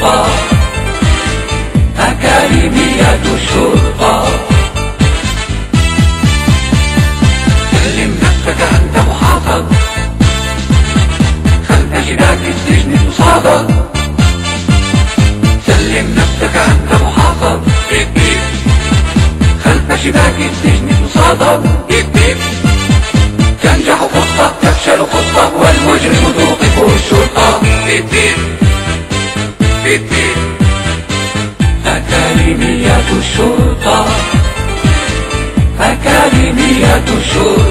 الشرطة، أكاديمية الشرطة. سلم نفسك أنت محاصر، خلف شباك السجن تصادر. سلم نفسك أنت محاصر، خلف شباك السجن تصادر. تنجح خطة تفشل خطة، والمجرم توقفه الشرطة. أكاديمية الشرطة، أكاديمية الشرطة.